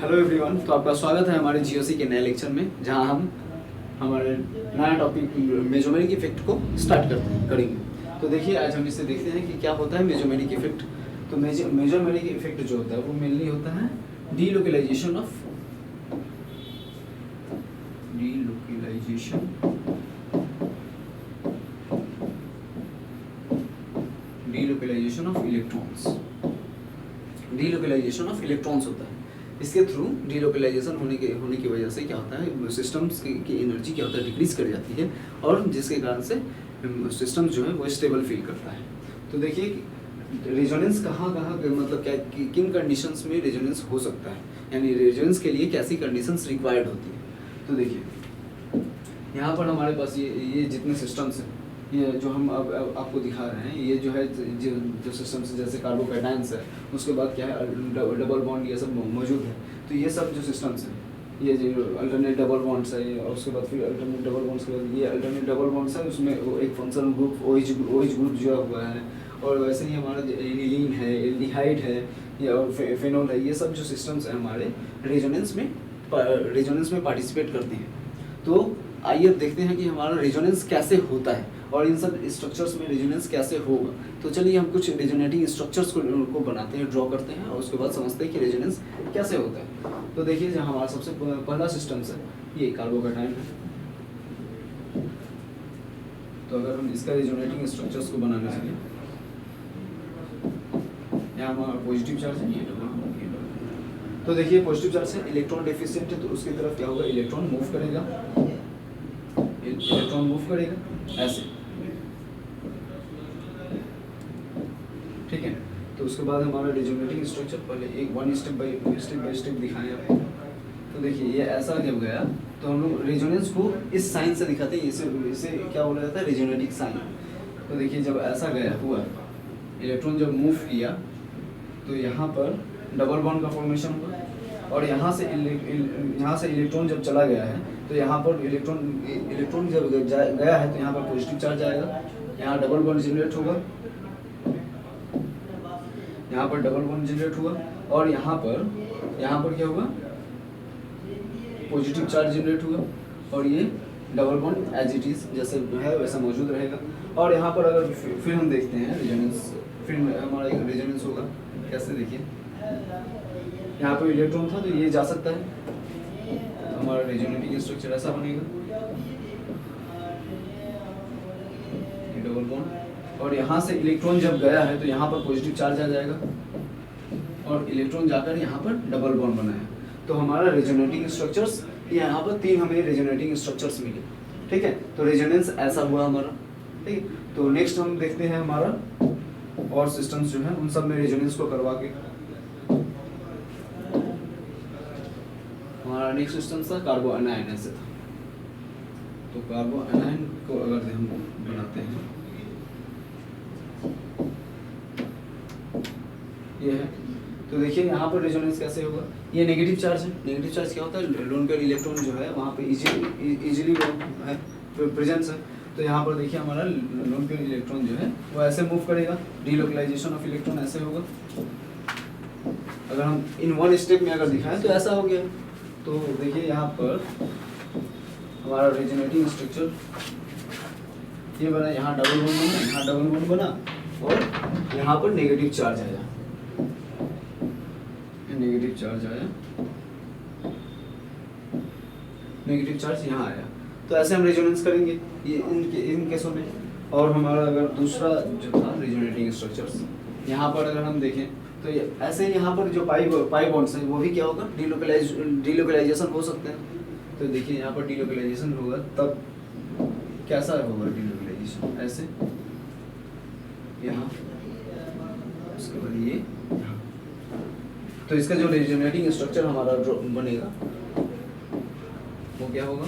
Hello everyone, तो आपका स्वागत है हमारे जीओसी के नए लेक्चर में, जहां हम हमारे नया टॉपिक मेसोमेरिक इफेक्ट को स्टार्ट करेंगे। तो देखिए, आज हम इसे देखते हैं कि क्या होता है मेसोमेरिक इफेक्ट। तो मेसोमेरिक इफेक्ट जो होता है वो मेनली होता है delocalization of delocalization of electrons होता है। इसके थ्रू डीलोकलाइजेशन होने की वजह से क्या होता है, सिस्टम्स की एनर्जी क्या होता है, डिक्रीज कर जाती है, और जिसके कारण से सिस्टम जो है वो स्टेबल फील करता है। तो देखिए रेजोनेंस कहाँ मतलब क्या किन कंडीशंस में रेजोनेंस हो सकता है, यानी रेजोनेंस के लिए कैसी कंडीशंस रिक्वायर्ड होती है। तो देखिए यहाँ पर हमारे पास ये जितने सिस्टम्स हैं, ये जो हम अब आपको दिखा रहे हैं, ये जो है जो सिस्टम्स जैसे कार्बोकैटायंस है, उसके बाद क्या है डबल बॉन्ड, ये सब मौजूद है। तो ये सब जो सिस्टम्स हैं, ये जो अल्टरनेट डबल बॉन्ड्स है, और उसके बाद फिर अल्टरनेट डबल बॉन्ड्स के बाद ये अल्टरनेट डबल बॉन्ड्स है, उसमें एक फंक्शनल ग्रुप OH ग्रुप जो हुआ है, और वैसे ही हमारा एनिलीन है, एल्डिहाइड है, या और फेनोल है। ये सब जो सिस्टम्स हैं हमारे रेजोनेंस में पार्टिसिपेट करते हैं। तो आइए अब देखते हैं कि हमारा रेजोनेंस कैसे होता है और इन सब स्ट्रक्चर्स में रेजोनेंस कैसे होगा। तो चलिए हम कुछ रेजोनेटिंग स्ट्रक्चर्स को बनाते हैं, ड्रॉ करते हैं, और उसके बाद समझते हैं कि रेजोनेंस कैसे होता है। तो देखिए, जहाँ हमारा सबसे पहला सिस्टम्स है, ये कार्बोकैटायन है। तो अगर हम इसका रेजोनेटिंग स्ट्रक्चर्स को बनाने चले, यहाँ हमारा पॉजिटिव चार्ज है, ये तो देखिए पॉजिटिव चार्ज से इलेक्ट्रॉन डेफिशिएंट है, तो उसकी तरफ क्या होगा, इलेक्ट्रॉन मूव करेगा ऐसे, ठीक है। तो उसके बाद हमारा रेजोनेटिंग स्ट्रक्चर पहले एक स्टेप बाय स्टेप दिखाएं आपको। तो देखिए ये ऐसा जब गया, तो हम लोग रेजोनेंस को इस साइन से दिखाते हैं, इसे क्या बोला जाता है, रेजोनेटिक साइन। तो देखिए जब ऐसा गया हुआ, इलेक्ट्रॉन जब मूव किया, तो यहाँ पर डबल बॉन्ड का फॉर्मेशन हुआ, और यहाँ से इलेक्ट्रॉन जब चला गया है, तो यहाँ पर इलेक्ट्रॉन जब गया है, तो यहाँ पर पॉजिटिव चार्ज आएगा, यहाँ डबल बॉन्ड जनरेट होगा, यहाँ पर डबल बॉन्ड जनरेट हुआ, और यहाँ पर क्या होगा, पॉजिटिव चार्ज जनरेट हुआ, और ये double bond as it is जैसे है वैसा मौजूद रहेगा। और यहाँ पर अगर फिर हम देखते हैं रेजोनेंस, फिर हमारा एक रेजोनेंस होगा कैसे, देखिए यहाँ पर इलेक्ट्रॉन था, तो ये जा सकता है, तो हमारा रेजोनेटिंग स्ट्रक्चर ऐसा बनेगा, ये डबल बॉन्ड, और यहाँ से इलेक्ट्रॉन जब गया है, तो यहाँ पर पॉजिटिव चार्ज आ जाएगा, और इलेक्ट्रॉन जाकर यहाँ पर डबल बॉन्ड बनाया। तो हमारा रेजोनेटिंग स्ट्रक्चर्स, यहाँ पर 3 हमें रेजोनेटिंग स्ट्रक्चर्स मिले, ठीक है। तो रेजोनेंस ऐसा हुआ हमारा, ठीक है। तो नेक्स्ट हम देखते हैं हमारा और सिस्टम्स जो है, उन सब में रेजोनेंस को करवा के हमारा नेक्स्ट सिस्टम था कार्बो एनायन, ऐसे था। तो कार्बो एनायन को अगर हम बनाते हैं, ये है, तो देखिए यहाँ पर रेजोनेंस कैसे होगा, ये नेगेटिव चार्ज है। नेगेटिव चार्ज क्या होता है, लोन पेयर इलेक्ट्रॉन जो है वहाँ पे इजीली है प्रेजेंस है। तो यहाँ पर देखिए हमारा लोन पेयर इलेक्ट्रॉन जो है वो ऐसे मूव करेगा, डीलोकलाइजेशन ऑफ इलेक्ट्रॉन ऐसे होगा। अगर हम इन वन स्टेप में अगर दिखाएं तो ऐसा हो गया। तो देखिए यहाँ पर हमारा रेजोनेटिंग स्ट्रक्चर ये बना, यहाँ डबल बॉन्ड बना, यहाँ डबल बॉन्ड बना, और यहाँ पर नेगेटिव चार्ज आया, नेगेटिव चार्ज यहाँ आया। तो ऐसे हम रेजोनेंस करेंगे ये इन केसों में। और हमारा अगर दूसरा जो था रेजोनेटिंग स्ट्रक्चर्स, यहाँ पर अगर हम देखें, तो ऐसे यहाँ पर जो पाई बॉन्ड्स हैं वो भी क्या होगा, डीलोकलाइजेशन हो सकते हैं। तो देखिए यहाँ पर डीलोकलाइजेशन होगा, तब कैसा होगा डीलोकलाइजेशन, ऐसे यहाँ, उसके बाद ये। तो इसका जो रेजोनेटिंग स्ट्रक्चर हमारा बनेगा वो क्या होगा,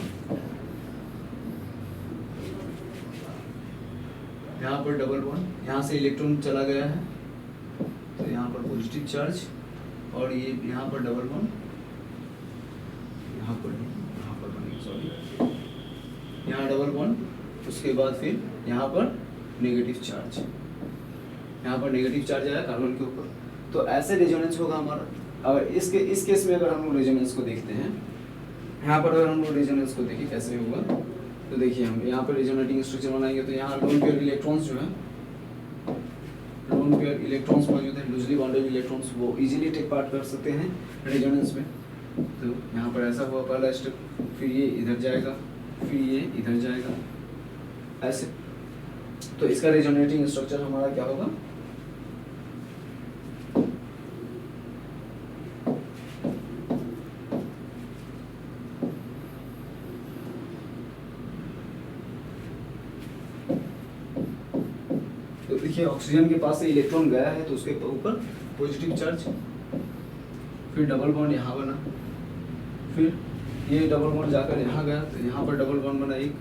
यहाँ पर डबल बॉन्ड, यहाँ से इलेक्ट्रॉन चला गया है, तो यहाँ पर पॉजिटिव चार्ज, और ये यहाँ पर डबल बॉन्ड, यहाँ पर बनेगा, सॉरी, यहाँ डबल बॉन्ड, उसके बाद फिर यहाँ पर नेगेटिव चार्ज, यहाँ पर नेगेटिव चार्ज आया कार्बन के ऊपर। तो ऐसे रेजोनेंस होगा हमारा। अगर इस केस में अगर हम लोग रेजोनेंस को देखते हैं, यहाँ पर अगर हम लोग रेजोनेंस को देखें कैसे होगा, तो देखिए हम यहाँ पर रेजोनेटिंग स्ट्रक्चर बनाएंगे तो यहाँ लोन पेयर इलेक्ट्रॉन्स जो है, लोन पेयर इलेक्ट्रॉन्स मौजूद है, लूजली बॉन्डेड इलेक्ट्रॉन्स, वो इजीली टेक पार्ट कर सकते हैं रेजोनेंस में। तो यहाँ पर ऐसा हुआ पहला स्टेप, फिर ये इधर जाएगा, फिर ये इधर जाएगा, ऐसे। तो इसका रेजोनेटिंग स्ट्रक्चर हमारा क्या होगा, तो देखिए ऑक्सीजन के पास से इलेक्ट्रॉन गया है तो उसके ऊपर पॉजिटिव चार्ज, फिर डबल बॉन्ड यहाँ बना, फिर ये डबल बॉन्ड जाकर यहाँ गया तो यहाँ पर डबल बॉन्ड बना एक,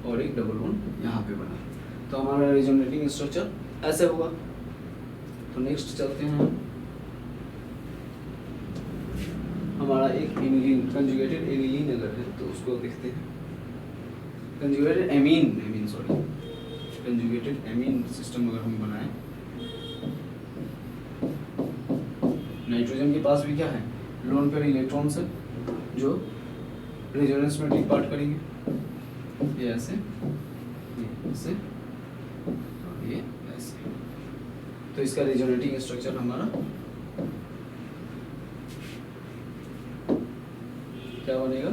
और एक डबल बॉन्ड यहाँ पे बना। तो हमारा रेजोनेटिंग स्ट्रक्चर ऐसे होगा। तो नेक्स्ट चलते हैं, हमारा एक एनिलीन, कंजुगेटेड एनिलीन अगर है तो उसको देखते हैं। Conjugated amine sorry, conjugated amine system अगर हम बनाएं, नाइट्रोजन के पास भी क्या है, लोन पेयर इलेक्ट्रॉन्स है जो रेजोनेंस में टेक पार्ट करेंगे, ये ऐसे, ये ऐसे और ये ऐसे। तो इसका रेजोनेटिंग स्ट्रक्चर हमारा क्या बनेगा,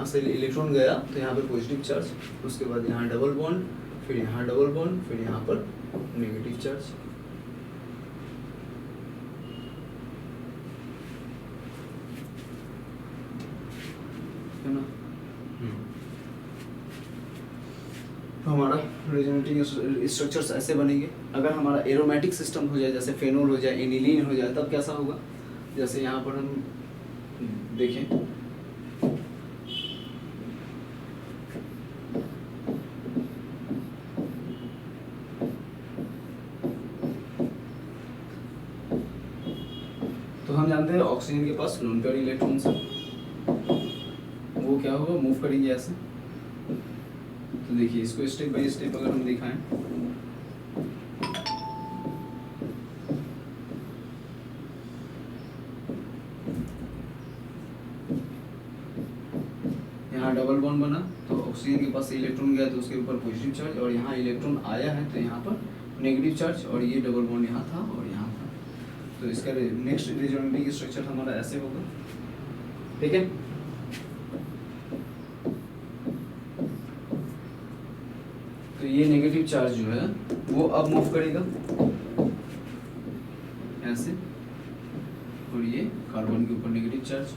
से इलेक्ट्रॉन गया तो यहाँ पर पॉजिटिव चार्ज, उसके बाद यहाँ डबल बॉन्ड, फिर यहाँ डबल बॉन्ड, फिर यहाँ पर नेगेटिव चार्ज। है ना। तो हमारा रेजोनेटिंग स्ट्रक्चर्स ऐसे बनेंगे। अगर हमारा एरोमेटिक सिस्टम हो जाए, जैसे फेनोल हो जाए, एनिलीन हो जाए, तब कैसा होगा, जैसे यहाँ पर हम देखें, तो हम जानते हैं ऑक्सीजन के पास लोन पेयर इलेक्ट्रॉन्स है, वो क्या होगा, मूव करेंगे ऐसे। तो देखिए इसको स्टेप बाय स्टेप अगर हम दिखाएं, यहाँ डबल बॉन्ड बना तो ऑक्सीजन के पास से इलेक्ट्रॉन गया तो उसके ऊपर पॉजिटिव चार्ज, और यहाँ इलेक्ट्रॉन आया है तो यहाँ पर नेगेटिव चार्ज, और ये डबल बॉन्ड यहाँ था और यहाँ था। तो इसका नेक्स्ट रेजोनेटिंग स्ट्रक्चर हमारा ऐसे होगा, ठीक है। तो ये नेगेटिव चार्ज जो है वो अब मूव करेगा ऐसे, और ये कार्बन के ऊपर नेगेटिव चार्ज।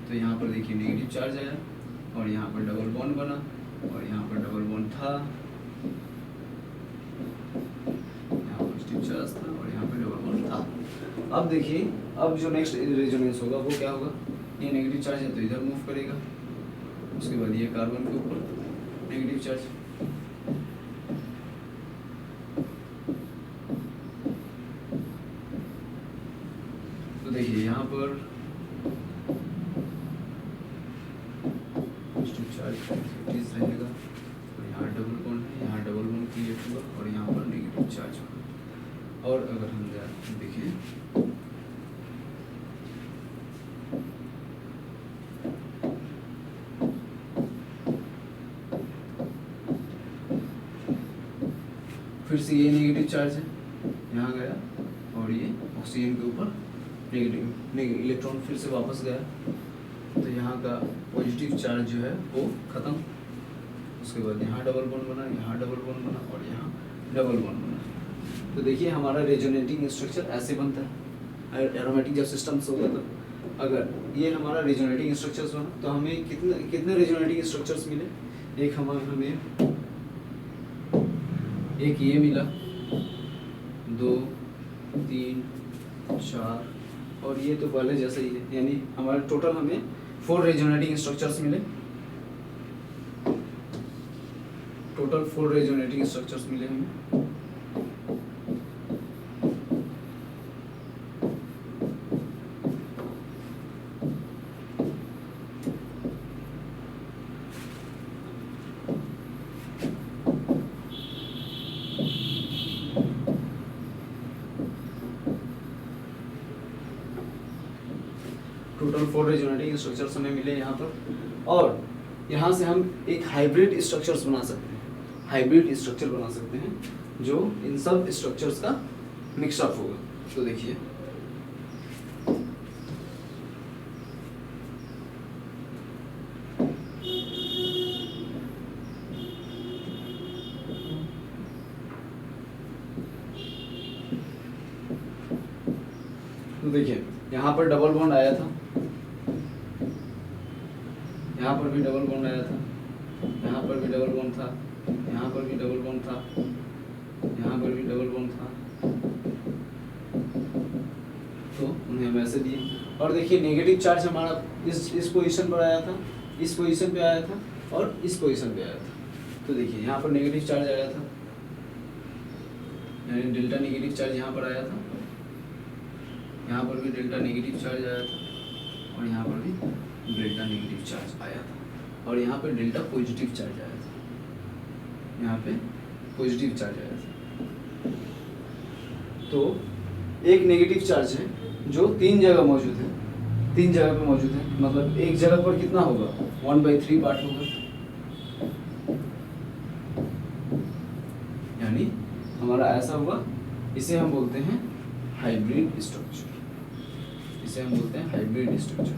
तो यहाँ पर देखिए नेगेटिव चार्ज आया, और यहाँ पर डबल बॉन्ड बना, और यहाँ पर डबल बॉन्ड था, यहाँ पॉजिटिव चार्ज था, और यहाँ पर डबल बॉन्ड था। अब देखिए, अब जो नेक्स्ट रेजोनेंस होगा वो क्या होगा, ये नेगेटिव चार्ज है तो इधर मूव करेगा, उसके बाद ये कार्बन के ऊपर नेगेटिव चार्ज। तो देखिए यहाँ पर पॉजिटिव चार्ज रहेगा, और यहाँ डबल बॉन्ड है, यहाँ डबल बॉन्ड क्रिएट होगा, और यहाँ पर नेगेटिव चार्ज होगा। और अगर हम देखें, फिर से ये नेगेटिव चार्ज है, यहाँ गया, और ये ऑक्सीजन के ऊपर नेगेटिव इलेक्ट्रॉन फिर से वापस गया, तो यहाँ का पॉजिटिव चार्ज जो है वो ख़त्म। उसके बाद यहाँ डबल बॉन्ड बना, यहाँ डबल बॉन्ड बना, और यहाँ डबल बॉन्ड बना। तो देखिए हमारा रेजोनेटिंग स्ट्रक्चर ऐसे बनता है एरोमेटिक जब सिस्टम्स होगा। तो अगर ये हमारा रेजोनेटिंग स्ट्रक्चर्स बना तो हमें कितने रेजोनेटिंग स्ट्रक्चर्स मिले, एक हमें एक ये मिला, 2 3 4, और ये तो पहले जैसे ही है, यानी हमारे टोटल हमें 4 रेजोनेटिंग स्ट्रक्चर्स मिले, टोटल 4 रेजोनेटिंग स्ट्रक्चर्स मिले हमें। टोटल 4 रेजोनेटिंग स्ट्रक्चर्स हमें मिले यहाँ पर, और यहाँ से हम एक हाइब्रिड स्ट्रक्चर्स बना सकते हैं, हाइब्रिड स्ट्रक्चर बना सकते हैं जो इन सब स्ट्रक्चर्स का मिक्सअप होगा। तो देखिए तो देखिए यहाँ पर डबल बॉन्ड आया था, यहाँ पर भी डबल बॉन्ड आया था, यहाँ पर भी डबल बॉन्ड था, यहाँ पर भी डबल बॉन्ड था, यहाँ पर भी डबल बॉन्ड था, तो उन्हें हम ऐसे दिए। और देखिए नेगेटिव चार्ज हमारा इस पोजीशन पर आया था, इस पोजीशन पे आया था और इस पोजीशन पे आया था। तो देखिए यहाँ पर नेगेटिव चार्ज आया था, यानी डेल्टा नेगेटिव चार्ज यहाँ पर आया था, यहाँ पर भी डेल्टा नेगेटिव चार्ज आया था, और यहाँ पर भी डेल्टा नेगेटिव चार्ज आया था, और यहाँ पे डेल्टा पॉजिटिव चार्ज आया था, यहाँ पे पॉजिटिव चार्ज आया था। तो एक नेगेटिव चार्ज है जो 3 जगह मौजूद है, 3 जगह पे मौजूद है, मतलब एक जगह पर कितना होगा 1/3 पार्ट होगा, यानी हमारा ऐसा हुआ। इसे हम बोलते हैं हाइब्रिड स्ट्रक्चर, इसे हम बोलते हैं हाइब्रिड स्ट्रक्चर।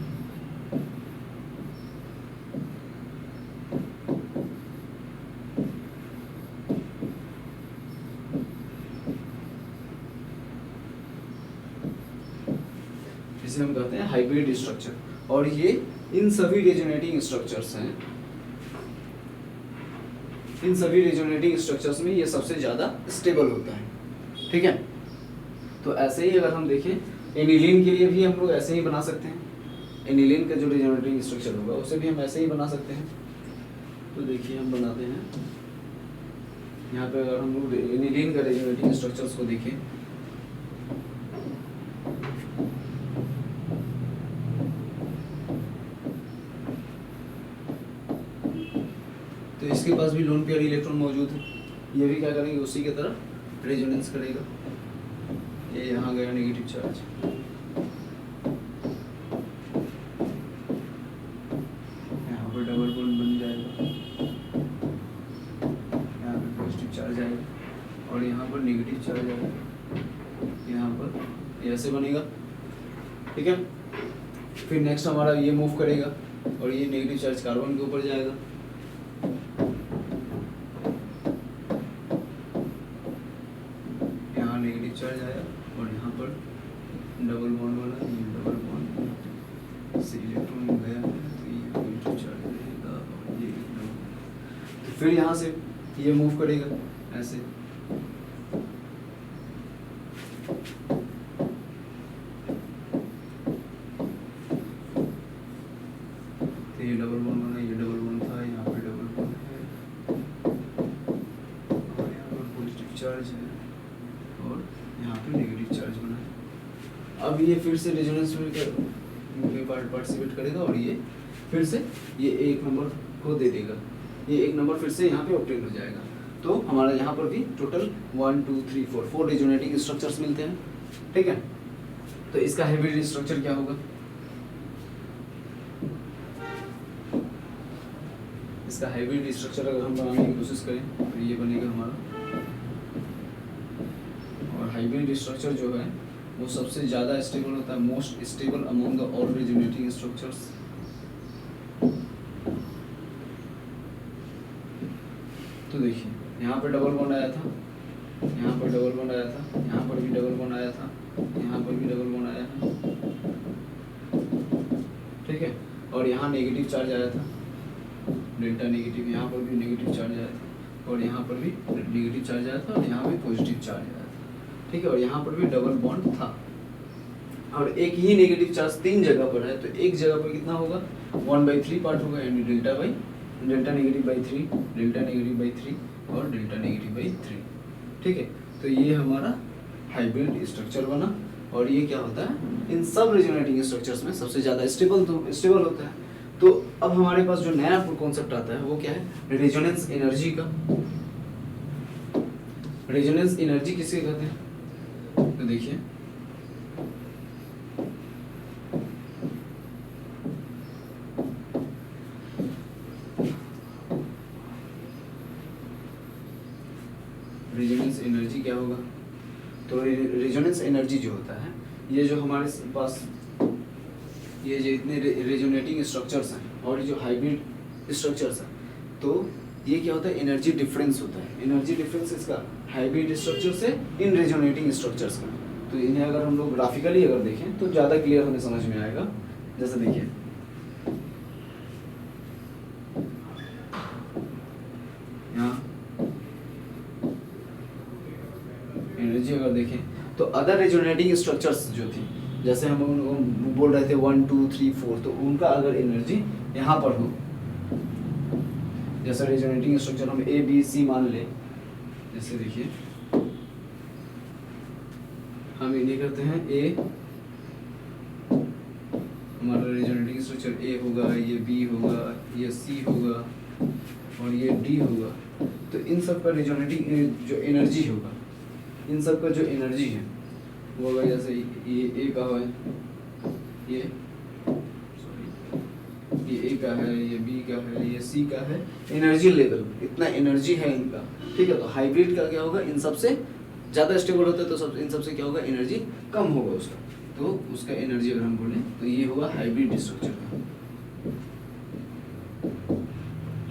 इसे हम कहते हैं हाइब्रिड स्ट्रक्चर, और ये इन सभी रेजोनेटिंग स्ट्रक्चर्स हैं, इन सभी रेजोनेटिंग स्ट्रक्चर्स में ये सबसे ज़्यादा स्टेबल होता है। ठीक है, तो ऐसे ही अगर हम देखें एनिलीन के लिए भी हम लोग ऐसे ही बना सकते हैं, एनिलीन का जो रेजोनेटिंग स्ट्रक्चर होगा उसे भी हम ऐसे ही बना सकते हैं। तो देखिए हम बनाते हैं, यहाँ पे अगर हम लोग एनिलीन का रेजोनेटिंग स्ट्रक्चर्स को देखें, तो इसके पास भी लोन पेयर इलेक्ट्रॉन मौजूद है, ये भी क्या करेंगे उसी की तरह रेजोनेंस करेगा। ये यहाँ गया नेगेटिव चार्ज, यहाँ पर डबल बॉन्ड बन जाएगा, यहाँ पर पॉजिटिव चार्ज आएगा, और यहाँ पर नेगेटिव चार्ज आएगा, यहाँ पर ऐसे बनेगा। ठीक है, फिर नेक्स्ट हमारा ये मूव करेगा और ये नेगेटिव चार्ज कार्बन के ऊपर जाएगा, यहाँ नेगेटिव चार्ज आया और यहाँ पर डबल बॉन्ड बना, ये डबल बॉन्ड से इलेक्ट्रॉन गया है, तो ये पॉजिटिव चार्ज रहेगा और ये डबल, तो फिर यहाँ से ये मूव करेगा ऐसे, तो ये डबल बॉन्ड बना, ये डबल बॉन्ड था, यहाँ पे डबल बॉन्ड है और यहाँ पर पॉजिटिव चार्ज है और यहाँ पे नेगेटिव चार्ज बना है। अब ये फिर से रेजोनेंस में पार्टिसिपेट करेगा और ये फिर से ये 1 नंबर को दे देगा, ये 1 नंबर फिर से यहाँ पे ऑब्टेन हो जाएगा। तो हमारा यहाँ पर भी टोटल 1 2 3 4 रेजोनेटिंग स्ट्रक्चर्स मिलते हैं। ठीक है, तो इसका हाइब्रिड स्ट्रक्चर क्या होगा, इसका हाइब्रिड स्ट्रक्चर अगर हम बनाने की कोशिश करें तो ये बनेगा हमारा, और हाइब्रिड स्ट्रक्चर जो है वो सबसे ज़्यादा स्टेबल होता है, most stable among the all resonating structures. तो देखिए यहाँ पर डबल बॉन्ड आया था, यहाँ पर डबल बॉन्ड आया था, यहाँ पर भी डबल बॉन्ड आया था, यहाँ पर भी डबल बॉन्ड आया था। ठीक है, और यहाँ नेगेटिव चार्ज आया था, डेल्टा नेगेटिव, यहाँ पर भी नेगेटिव चार्ज आया था, और यहाँ पर भी नेगेटिव चार्ज आया था, और यहाँ भी पॉजिटिव चार्ज आया था। ठीक है, और यहाँ पर भी डबल बॉन्ड था, और एक ही नेगेटिव चार्ज 3 जगह पर है, तो एक जगह पर कितना होगा 1/3 पार्ट होगा, यानी delta negative by 3, delta negative by 3 और डेल्टा नेगेटिव बाई 3। ठीक है, तो ये हमारा हाइब्रिड स्ट्रक्चर बना, और ये क्या होता है इन सब रेजोनेटिंग स्ट्रक्चर्स में सबसे ज़्यादा स्टेबल होता है। तो अब हमारे पास जो नया कॉन्सेप्ट आता है वो क्या है, रेजोनेंस एनर्जी का। रेजोनेंस एनर्जी किसे कहते हैं, तो देखिए एनर्जी जो होता है, ये जो हमारे पास ये जो इतने रेजोनेटिंग स्ट्रक्चर्स हैं और ये जो हाइब्रिड स्ट्रक्चर्स हैं, तो ये क्या होता है, एनर्जी डिफरेंस होता है। एनर्जी डिफरेंस इसका हाइब्रिड स्ट्रक्चर से इन रेजोनेटिंग स्ट्रक्चर्स का। तो इन्हें अगर हम लोग ग्राफिकली अगर देखें तो ज़्यादा क्लियर हमें समझ में आएगा। जैसे देखिए यहाँ एनर्जी अगर देखें तो अदर रेजोनेटिंग स्ट्रक्चर्स जो थी, जैसे हम उनको बोल रहे थे 1 2 3 4, तो उनका अगर एनर्जी यहाँ पर हो, जैसा रेजोनेटिंग स्ट्रक्चर हम ए बी सी मान ले, जैसे देखिए हम इन्हें करते हैं ए, हमारा रेजोनेटिंग स्ट्रक्चर ए होगा, ये बी होगा, ये सी होगा और ये डी होगा। तो इन सब का रेजोनेटिंग जो एनर्जी होगा, इन सब का जो एनर्जी है वो होगा, जैसे ये ए का है, ये ए का है, ये बी का है, ये सी का है, एनर्जी लेवल इतना एनर्जी है इनका, ठीक है। तो हाइब्रिड का क्या होगा, इन सबसे ज़्यादा स्टेबल होता है, तो सब इन सबसे क्या होगा, एनर्जी कम होगा उसका। तो उसका एनर्जी अगर हम बोलें तो ये होगा हाइब्रिड स्ट्रक्चर का,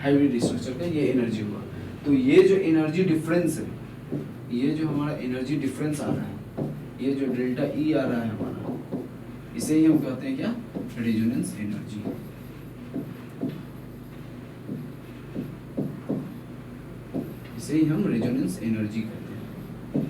हाइब्रिड स्ट्रक्चर का ये एनर्जी होगा। तो ये जो एनर्जी डिफरेंस है, ये जो हमारा एनर्जी डिफरेंस आ रहा है, ये जो डेल्टा ई आ रहा है हमारा, इसे ही हम कहते हैं क्या, रेजोनेंस एनर्जी। इसे ही हम रेजोनेंस एनर्जी कहते हैं,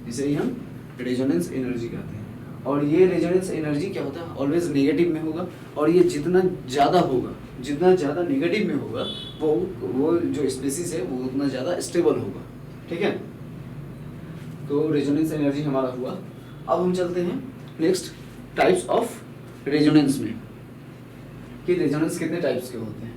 इसे ही हम रेजोनेंस एनर्जी कहते हैं। और ये रेजोनेंस एनर्जी क्या होता है, ऑलवेज नेगेटिव में होगा, और ये जितना ज़्यादा होगा, जितना ज़्यादा नेगेटिव में होगा, वो जो स्पीसीज है वो उतना ज़्यादा स्टेबल होगा, ठीक है। तो रेजोनेंस एनर्जी हमारा हुआ। अब हम चलते हैं नेक्स्ट टाइप्स ऑफ रेजोनेंस में, कि रेजोनेंस कितने टाइप्स के होते हैं।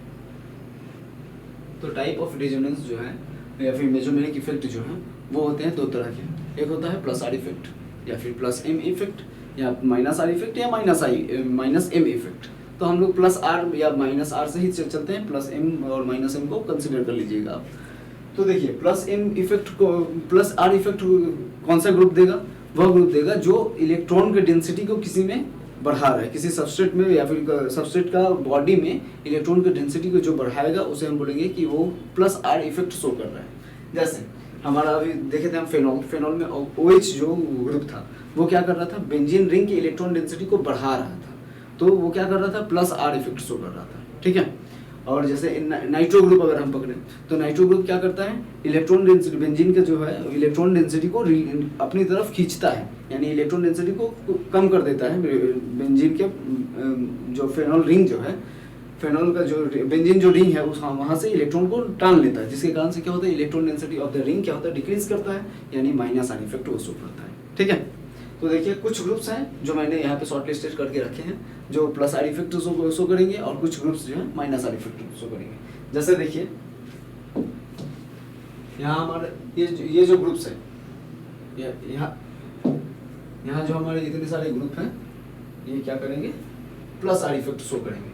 तो टाइप ऑफ रेजोनेंस जो है, या फिर मेसोमेरिक इफेक्ट जो है, वो होते हैं दो तरह के। एक होता है प्लस आर इफेक्ट, या फिर प्लस एम इफेक्ट, या माइनस आर इफेक्ट, या माइनस एम इफेक्ट। तो हम लोग प्लस आर या माइनस आर से ही चलते हैं, प्लस एम और माइनस एम को कंसिडर कर लीजिएगा आप। तो देखिए प्लस एम इफेक्ट को, प्लस आर इफेक्ट कौन सा ग्रुप देगा, वह ग्रुप देगा जो इलेक्ट्रॉन के डेंसिटी को किसी में बढ़ा रहा है, किसी सबस्ट्रेट में, या फिर सबस्ट्रेट का बॉडी में इलेक्ट्रॉन की डेंसिटी को जो बढ़ाएगा उसे हम बोलेंगे कि वो प्लस आर इफेक्ट शो कर रहा है। जैसे हमारा अभी देखे थे हम फेनॉल में OH जो ग्रुप था, वो क्या कर रहा था, बेंजीन रिंग की इलेक्ट्रॉन डेंसिटी को बढ़ा रहा था, तो वो क्या कर रहा था, प्लस आर इफेक्ट शो कर रहा था, ठीक है। और जैसे नाइट्रो ग्रुप अगर हम पकड़ें, तो नाइट्रो ग्रुप क्या करता है, इलेक्ट्रॉन डेंसिटी, बेंजीन का जो है इलेक्ट्रॉन डेंसिटी को अपनी तरफ खींचता है, यानी इलेक्ट्रॉन डेंसिटी को कम कर देता है। बेंजीन के जो फेनॉल रिंग जो है, फेनॉल का जो बेंजीन जो रिंग है उस वहाँ से इलेक्ट्रॉन को टान लेता है, जिसके कारण से क्या होता है, electron density of the ring क्या होता है, डिक्रीज करता है, यानी माइनस आर इफेक्ट वो शो करता है, ठीक है। तो देखिए कुछ ग्रुप्स हैं जो मैंने यहाँ पे शॉर्ट लिस्टेड करके रखे हैं, जो प्लस आर इफेक्ट शो करेंगे, और कुछ ग्रुप्स जो है माइनस आर इफेक्ट शो करेंगे। जैसे देखिए यहाँ हमारे ये जो ग्रुप्स है, यहाँ जो हमारे जितने सारे ग्रुप हैं, ये क्या करेंगे, प्लस आर इफेक्ट शो करेंगे।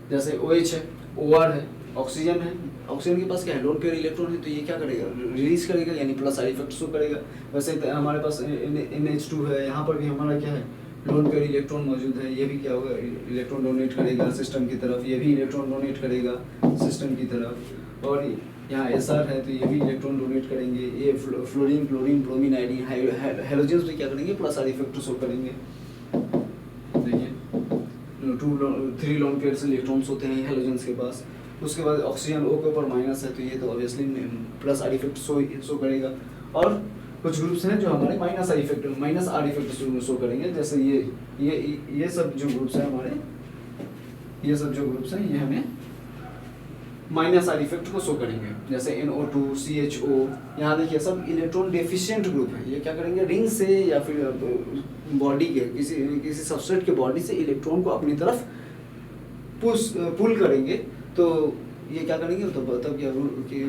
जैसे OH है, OR है, ऑक्सीजन है, ऑक्सीजन के पास क्या है, लोन पेयर इलेक्ट्रॉन है, तो ये क्या करेगा, रिलीज करेगा, यानी प्लस आर इफेक्ट शो करेगा। वैसे हमारे पास NH2 है, यहाँ पर भी हमारा क्या है, लोन पेयर इलेक्ट्रॉन मौजूद है, ये भी क्या होगा, इलेक्ट्रॉन डोनेट करेगा सिस्टम की तरफ, ये भी इलेक्ट्रॉन डोनेट करेगा सिस्टम की तरफ। और यहाँ SR है, तो ये भी इलेक्ट्रॉन डोनेट करेंगे। ये fluorine, chlorine, bromine, iodine, halogens भी क्या करेंगे, प्लस आर इफेक्ट शो करेंगे। देखिए 3 लोन पेयर से इलेक्ट्रॉन्स होते हैं हेलोजेंस के पास। उसके बाद ऑक्सीजन O के ऊपर माइनस है, तो ये तो obviously plus R effect show करेगा। और कुछ ग्रुप्स हैं जो हमारे माइनस आर इफेक्ट शो करेंगे। जैसे ये सब जो ग्रुप्स हैं हमारे, ये सब जो ग्रुप्स हैं, ये हमें माइनस आर इफेक्ट को शो करेंगे। जैसे NO2, CHO, यहाँ देखिए सब इलेक्ट्रॉन डेफिशिएंट ग्रुप है। ये क्या करेंगे, रिंग से या फिर बॉडी के किसी सबस्ट्रेट के बॉडी से इलेक्ट्रॉन को अपनी तरफ पुल करेंगे, तो ये क्या करेंगे, तो तब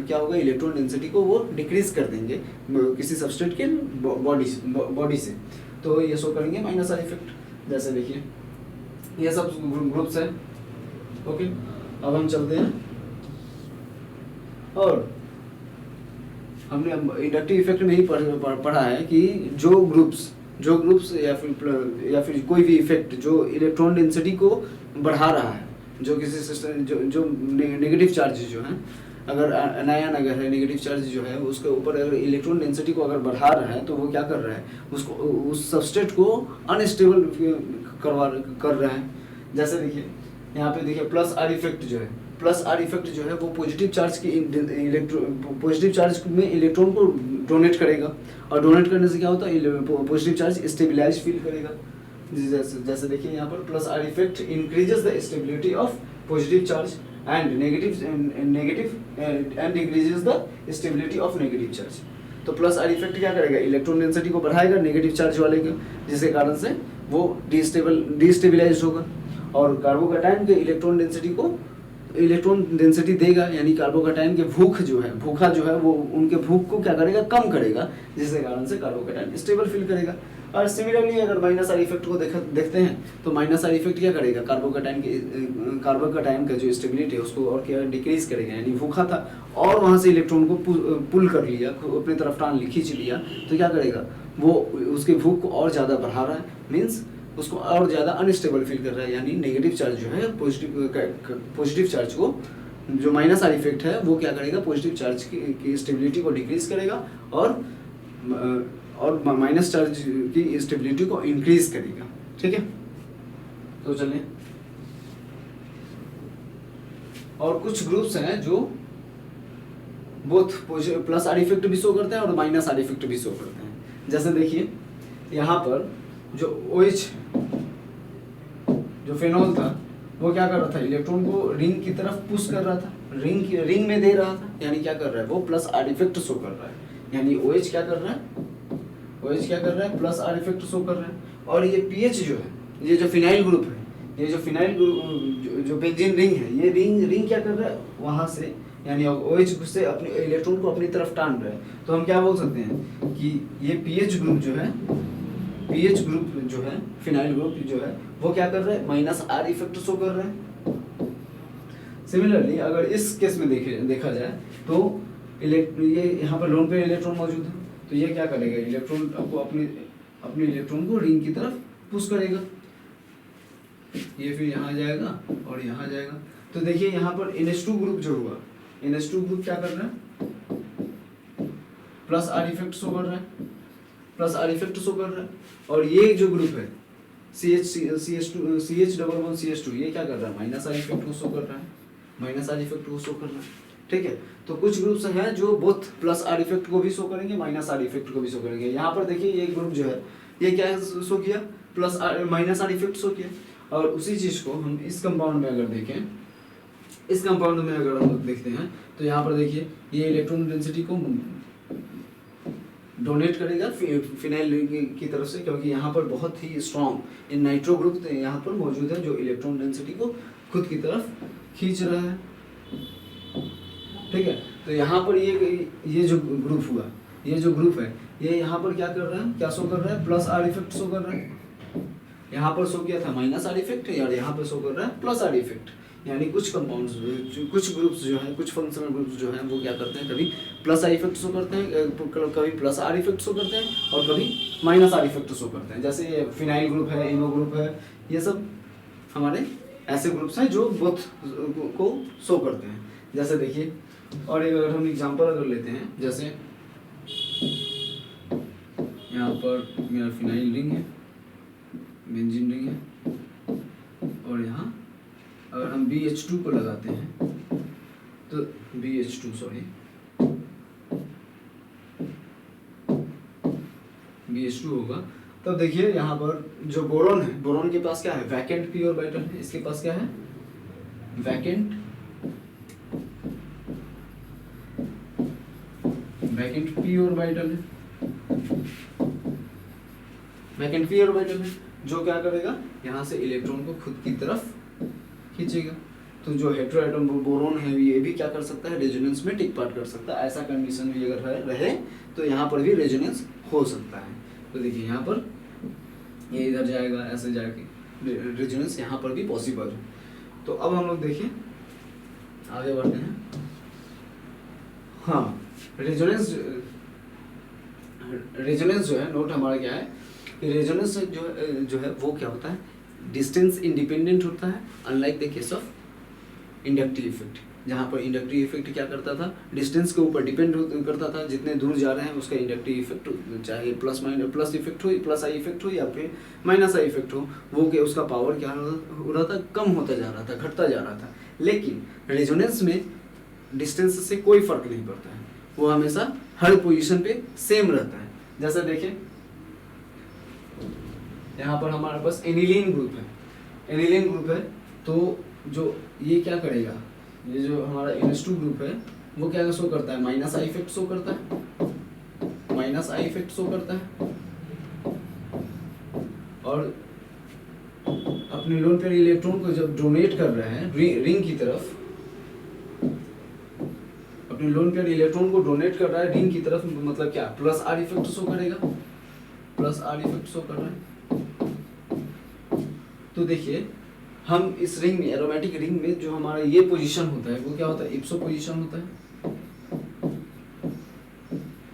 क्या होगा, इलेक्ट्रॉन डेंसिटी को वो डिक्रीज कर देंगे किसी सबस्ट्रेट के बॉडी से, तो ये शो करेंगे माइनस आर इफेक्ट। जैसे देखिए ये सब ग्रुप्स हैं, ओके। अब हम चलते हैं, और हमने इंडक्टिव इफेक्ट में ही पढ़ा है कि जो ग्रुप्स जो ग्रुप्स या फिर कोई भी इफेक्ट जो इलेक्ट्रॉन डेंसिटी को बढ़ा रहा है, जो किसी सिस्टम जो नेगेटिव चार्ज जो है, अगर अनायन अगर है, नेगेटिव चार्ज जो है उसके ऊपर अगर इलेक्ट्रॉन डेंसिटी को अगर बढ़ा रहा है, तो वो क्या कर रहा है, उसको उस सबस्ट्रेट को अनस्टेबल कर रहा है। जैसे देखिए यहाँ पे देखिए प्लस आर इफेक्ट जो है, प्लस आर इफेक्ट जो है वो पॉजिटिव चार्ज की पॉजिटिव चार्ज में इलेक्ट्रॉन को डोनेट करेगा, और डोनेट करने से क्या होता है, पॉजिटिव चार्ज स्टेबिलाइज फील करेगा। जैसे देखिए यहाँ पर plus R effect increases the stability of positive charge and negative and decreases the stability of negative charge. तो प्लस आर इफेक्ट क्या करेगा, इलेक्ट्रॉन डेंसिटी को बढ़ाएगा नेगेटिव चार्ज वाले का, जिसके कारण से वो डिस्टेबिलाइज होगा, और कार्बोकैटायन के इलेक्ट्रॉन डेंसिटी देगा, यानी कार्बोकैटायन के भूखा जो है वो उनके भूख को क्या करेगा, कम करेगा, जिसके कारण से कार्बोकैटायन स्टेबल फील करेगा। और सिमिलरली अगर माइनस आर इफेक्ट को देखते हैं, तो माइनस आर इफेक्ट क्या करेगा, कार्बोकैटायन का जो स्टेबिलिटी है उसको और क्या डिक्रीज करेगा, यानी भूखा था और वहाँ से इलेक्ट्रॉन को पुल कर लिया, अपनी तरफ खींच लिया, तो क्या करेगा, वो उसके भूख को और ज़्यादा बढ़ा रहा है, मीन्स उसको और ज़्यादा अनस्टेबल फील कर रहा है, यानी नेगेटिव चार्ज जो है पॉजिटिव चार्ज को, जो माइनस आर इफेक्ट है वो क्या करेगा, पॉजिटिव चार्ज की स्टेबिलिटी को डिक्रीज करेगा, और माइनस चार्ज की स्टेबिलिटी को इंक्रीज करेगा। ठीक है, तो चलिए, और कुछ ग्रुप्स हैं जो बोथ प्लस आर इफेक्ट भी शो करते हैं और माइनस आर इफेक्ट भी शो करते हैं। जैसे देखिए यहाँ पर जो OH जो फेनॉल था वो क्या कर रहा था, इलेक्ट्रॉन को रिंग की तरफ पुश कर रहा था, रिंग में दे रहा था, यानी क्या कर रहा है, वो प्लस आर इफेक्ट शो कर रहा है, यानी OH क्या कर रहा है, प्लस आर इफेक्ट शो कर रहा है। और ये पीएच जो है, ये जो फिनाइल ग्रुप है, ये जो फिनाइल ग्रुप जो बेंजीन रिंग है, ये रिंग क्या कर रहा है, वहां से यानी OH से अपने इलेक्ट्रॉन को अपनी तरफ टान रहा है। तो हम क्या बोल सकते हैं कि ये पीएच ग्रुप जो है फिनाइल ग्रुप जो है वो क्या कर रहा है, माइनस आर इफेक्ट शो कर रहा है। सिमिलरली अगर इस केस में देखा जाए तो ये यहाँ पर लोन पे इलेक्ट्रॉन मौजूद है, तो ये क्या करेगा, इलेक्ट्रॉन को अपने इलेक्ट्रॉन को रिंग की तरफ पुश करेगा, ये फिर यहाँ जाएगा और यहाँ जाएगा। तो देखिए यहाँ पर NH2 ग्रुप जो हुआ, NH2 ग्रुप क्या कर रहा है, प्लस आर इफेक्ट शो कर रहा है, और ये जो ग्रुप है CH2 ये क्या कर रहा है, माइनस आर इफेक्ट को शो कर रहा है। ठीक है, तो कुछ ग्रुप्स हैं जो बोथ प्लस आर इफेक्ट को भी शो करेंगे, माइनस आर इफेक्ट को भी शो करेंगे। यहाँ पर देखिए ये ग्रुप जो है ये क्या शो किया, plus minus are effect show किया। और उसी चीज को हम इस कंपाउंड में अगर देखें, इस कंपाउंड में अगर हम देखते हैं, तो यहाँ पर देखिए ये इलेक्ट्रॉन डेंसिटी को डोनेट करेगा फिनाइल की तरफ से, क्योंकि यहाँ पर बहुत ही स्ट्रॉन्ग इन नाइट्रो ग्रुप यहाँ पर मौजूद है जो इलेक्ट्रॉन डेंसिटी को खुद की तरफ खींच रहा है। ठीक है, तो यहाँ पर ये जो ग्रुप हुआ, ये जो ग्रुप है ये यहाँ पर क्या कर रहा है, क्या शो कर रहा है, प्लस आर इफेक्ट शो कर रहा है। यहाँ पर शो किया था माइनस आर इफेक्ट, और यहाँ पर शो कर रहा है प्लस आर इफेक्ट। यानी कुछ कंपाउंड्स, कुछ ग्रुप्स जो हैं, कुछ फंक्शनल ग्रुप्स जो हैं वो क्या करते हैं, कभी प्लस आर इफेक्ट शो करते हैं, कभी प्लस आर इफेक्ट शो करते हैं, और कभी माइनस आर इफेक्ट शो करते हैं। जैसे ये फिनाइल ग्रुप है, इनो ग्रुप है, ये सब हमारे ऐसे ग्रुप्स हैं जो बोथ को शो करते हैं। जैसे देखिए, और एक अगर हम एग्जांपल अगर लेते हैं, जैसे यहाँ पर मेरा फिनाइल रिंग है, बेंजीन रिंग है, और यहाँ अगर हम BH2 को लगाते हैं तो BH2 होगा। तब देखिए यहाँ पर जो बोरॉन है, बोरॉन के पास क्या है, वैकेंट पी ऑर्बिटल है, इसके पास क्या है, वैकेंट पी ऑर्बिटल है, वैकेंट पी ऑर्बिटल है, जो क्या करेगा, यहाँ से इलेक्ट्रॉन को खुद की तरफ खींचेगा। तो जो हेटेरोएटम बोरॉन है ये भी क्या कर सकता है, रेजोनेंस में टेक पार्ट कर सकता है। ऐसा कंडीशन भी अगर रहे तो यहाँ पर भी रेजोनेंस हो सकता है। तो देखिए यहाँ पर ये इधर जाएगा, ऐसे जाके रेजोनेंस यहाँ पर भी पॉसिबल है। तो अब हम लोग देखिए आगे बढ़ते हैं। हाँ, रेजोनेंस जो है, नोट हमारा क्या है, कि रेजोनेंस जो है वो क्या होता है, डिस्टेंस इंडिपेंडेंट होता है, unlike the case of inductive effect, जहाँ पर इंडक्टिव इफेक्ट क्या करता था, डिस्टेंस के ऊपर डिपेंड करता था, जितने दूर जा रहे हैं उसका इंडक्टिव इफेक्ट, चाहे प्लस इफेक्ट हो, प्लस आई इफेक्ट हो या फिर माइनस आई इफेक्ट हो, वो क्या उसका पावर क्या हो रहा था, कम होता जा रहा था, घटता जा रहा था। लेकिन रेजोनेंस में डिस्टेंस से कोई फर्क नहीं पड़ता है, वो हमेशा हर पोजीशन पे सेम रहता है। जैसे देखिए यहाँ पर हमारे पास एनिलीन ग्रुप है, एनिलीन ग्रुप है, तो जो ये क्या करेगा, ये जो हमारा NH2 ग्रुप है वो क्या शो करता है, माइनस आई इफेक्ट शो करता है, माइनस आई इफेक्ट शो करता है, और अपने लोन पेयर इलेक्ट्रॉन को जब डोनेट कर रहे हैं रिंग की तरफ, अपने लोन पेयर इलेक्ट्रॉन को डोनेट कर रहा है रिंग की तरफ, मतलब क्या, प्लस आर इफेक्ट शो करेगा, प्लस आर इफेक्ट शो कर रहा है। तो देखिए हम इस रिंग में, एरोमेटिक रिंग में जो हमारा ये पोजीशन होता है वो क्या होता है, इप्सो पोजीशन होता है,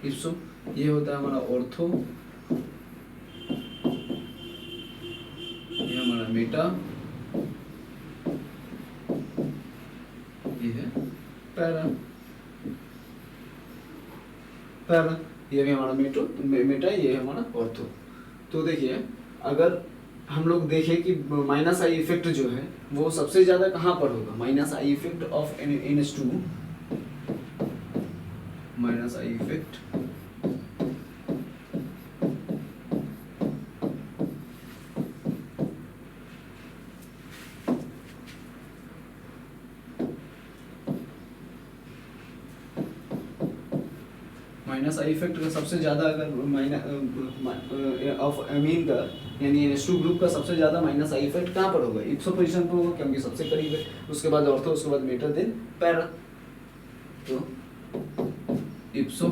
इप्सो। ये होता है हमारा ऑर्थो, ये हमारा मेटा, ये है पैरा, पैरा, ये भी हमारा मेटा, ये है हमारा ऑर्थो। तो देखिए अगर हम लोग देखें कि माइनस आई इफेक्ट जो है वो सबसे ज्यादा कहाँ पर होगा, minus I effect of NH2, minus I effect minus I effect का सबसे ज्यादा अगर ऑफ अमीन का यानी NH2 ग्रुप का सबसे ज्यादा माइनस आई इफेक्ट कहाँ पर होगा, इप्सो पोजीशन पर होगा, क्योंकि सबसे करीब है, उसके बाद ऑर्थो, उसके बाद मेटा, देन पैरा। तो ipso